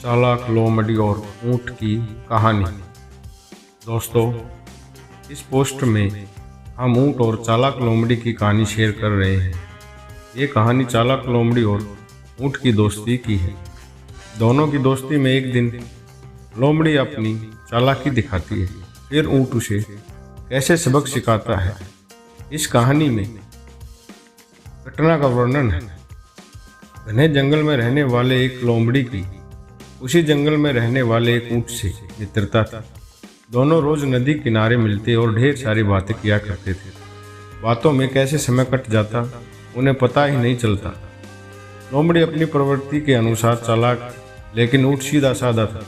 चालाक लोमड़ी और ऊंट की कहानी। दोस्तों, इस पोस्ट में हम ऊंट और चालाक लोमड़ी की कहानी शेयर कर रहे हैं। ये कहानी चालाक लोमड़ी और ऊंट की दोस्ती की है। दोनों की दोस्ती में एक दिन लोमड़ी अपनी चालाकी दिखाती है, फिर ऊंट उसे कैसे सबक सिखाता है। इस कहानी में घटना का वर्णन है। घने जंगल में रहने वाले एक लोमड़ी की उसी जंगल में रहने वाले एक ऊंट से मित्रता थी। दोनों रोज नदी किनारे मिलते और ढेर सारी बातें किया करते थे। बातों में कैसे समय कट जाता उन्हें पता ही नहीं चलता। लोमड़ी अपनी प्रवृत्ति के अनुसार चालाक, लेकिन ऊंट सीधा साधा था।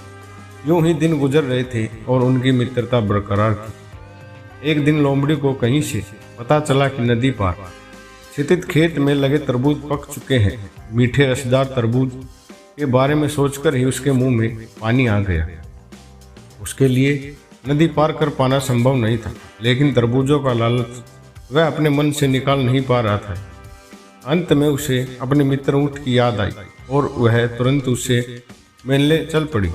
यूं ही दिन गुजर रहे थे और उनकी मित्रता बरकरार थी। एक दिन लोमड़ी को कहीं से पता चला कि नदी पार स्थित खेत में लगे तरबूज पक चुके हैं। मीठे रसदार तरबूज के बारे में सोचकर ही उसके मुंह में पानी आ गया। उसके लिए नदी पार कर पाना संभव नहीं था, लेकिन तरबूजों का लालच वह अपने मन से निकाल नहीं पा रहा था। अंत में उसे अपने मित्र ऊंट की याद आई और वह तुरंत उससे मिलने चल पड़ी।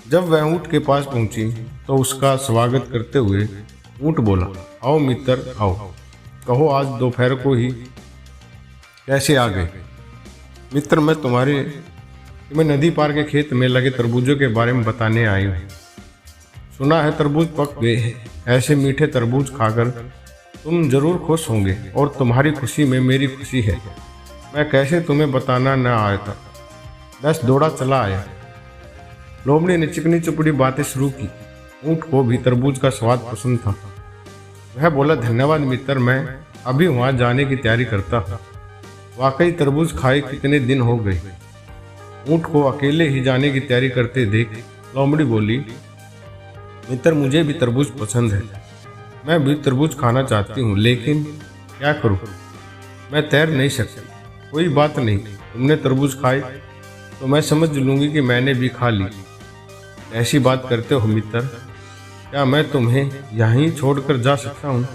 जब वह ऊंट के पास पहुंची तो उसका स्वागत करते हुए ऊंट बोला, आओ मित्र आओ, कहो आज दोपहर को ही कैसे आ गए। मित्र, मैं तुम्हें नदी पार के खेत में लगे तरबूजों के बारे में बताने आई हूँ। सुना है तरबूज पक गए हैं। ऐसे मीठे तरबूज खाकर तुम जरूर खुश होंगे और तुम्हारी खुशी में मेरी खुशी है। मैं कैसे तुम्हें बताना न आया था, बस दौड़ा चला आया। लोमड़ी ने चिकनी चुपड़ी बातें शुरू की। ऊंट को भी तरबूज का स्वाद पसंद था। वह बोला, धन्यवाद मित्र, मैं अभी वहां जाने की तैयारी करता हूँ। वाकई तरबूज खाए कितने दिन हो गए। ऊंट को अकेले ही जाने की तैयारी करते देख लोमड़ी बोली, मित्र, मुझे भी तरबूज पसंद है। मैं भी तरबूज खाना चाहती हूँ, लेकिन क्या करूँ, मैं तैर नहीं सकती। कोई बात नहीं, तुमने तरबूज खाए तो मैं समझ लूँगी कि मैंने भी खा ली। ऐसी बात करते हो मित्र, क्या मैं तुम्हें यहीं छोड़कर जा सकता हूँ?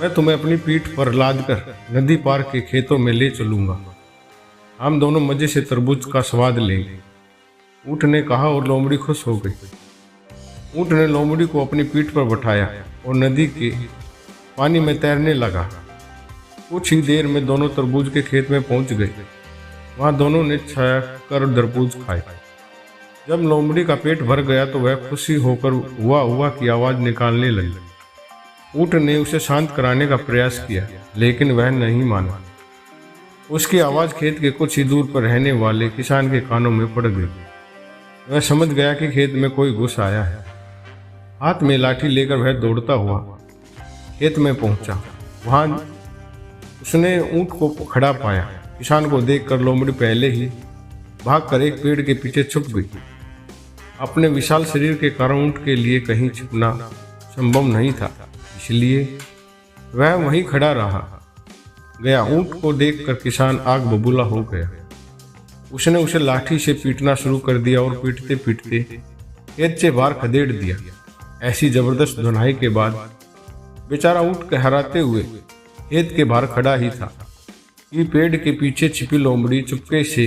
मैं तुम्हें अपनी पीठ पर लाद कर नदी पार के खेतों में ले चलूँगा। हम दोनों मज़े से तरबूज का स्वाद लेंगे। ऊंट ने कहा और लोमड़ी खुश हो गई। ऊंट ने लोमड़ी को अपनी पीठ पर बैठाया और नदी के पानी में तैरने लगा। कुछ ही देर में दोनों तरबूज के खेत में पहुंच गए। वहां दोनों ने छाया कर तरबूज खाए। जब लोमड़ी का पेट भर गया तो वह खुशी होकर हुआ की आवाज़ निकालने लगी। ऊंट ने उसे शांत कराने का प्रयास किया, लेकिन वह नहीं माना। उसकी आवाज़ खेत के कुछ ही दूर पर रहने वाले किसान के कानों में पड़ गई। वह समझ गया कि खेत में कोई घुस आया है। हाथ में लाठी लेकर वह दौड़ता हुआ खेत में पहुंचा। वहां उसने ऊंट को खड़ा पाया। किसान को देखकर लोमड़ी पहले ही भागकर एक पेड़ के पीछे छुप गई। अपने विशाल शरीर के कारण ऊंट के लिए कहीं छुपना संभव नहीं था, इसलिए वह वहीं खड़ा रहा गया। ऊंट को देखकर किसान आग बबूला हो गया। उसने उसे लाठी से पीटना शुरू कर दिया और पीटते पीटते खेत से बाहर खदेड़ दिया। ऐसी जबरदस्त धुनाई के बाद बेचारा ऊंट कहराते हुए खेत के बाहर खड़ा ही था कि पेड़ के पीछे छिपी लोमड़ी चुपके से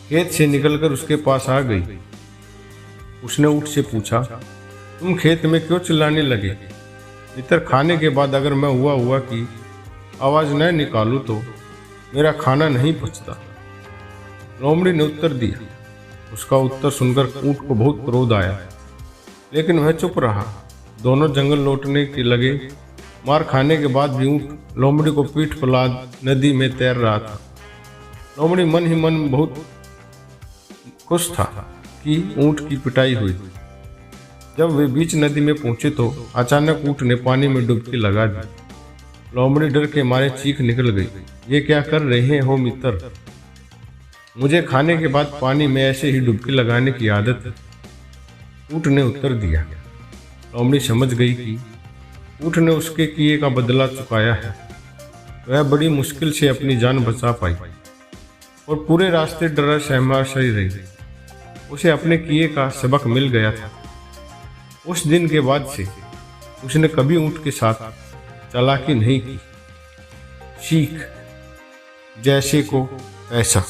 खेत से निकलकर उसके पास आ गई। उसने ऊंट से पूछा, तुम खेत में क्यों चिल्लाने लगे? मित्र, खाने के बाद अगर मैं हुआ की आवाज़ न निकालूं तो मेरा खाना नहीं पचता। लोमड़ी ने उत्तर दिया। उसका उत्तर सुनकर ऊंट को बहुत क्रोध आया, लेकिन वह चुप रहा। दोनों जंगल लौटने के लगे। मार खाने के बाद भी ऊंट लोमड़ी को पीठ पर लाद नदी में तैर रहा था। लोमड़ी मन ही मन बहुत खुश था कि ऊंट की पिटाई हुई। जब वे बीच नदी में पहुंचे तो अचानक ऊंट ने पानी में डुबकी लगा दी। लोमड़ी डर के मारे चीख निकल गई। ये क्या कर रहे हो मित्र? मुझे खाने के बाद पानी में ऐसे ही डुबकी लगाने की आदत है, ऊंट ने उत्तर दिया। लोमड़ी समझ गई कि ऊंट ने उसके किए का बदला चुकाया है। वह बड़ी मुश्किल से अपनी जान बचा पाई और पूरे रास्ते डरा सहमा सही रही। उसे अपने किए का सबक मिल गया था। उस दिन के बाद से उसने कभी ऊंट के साथ चालाकी नहीं की। सीख, जैसे को ऐसा।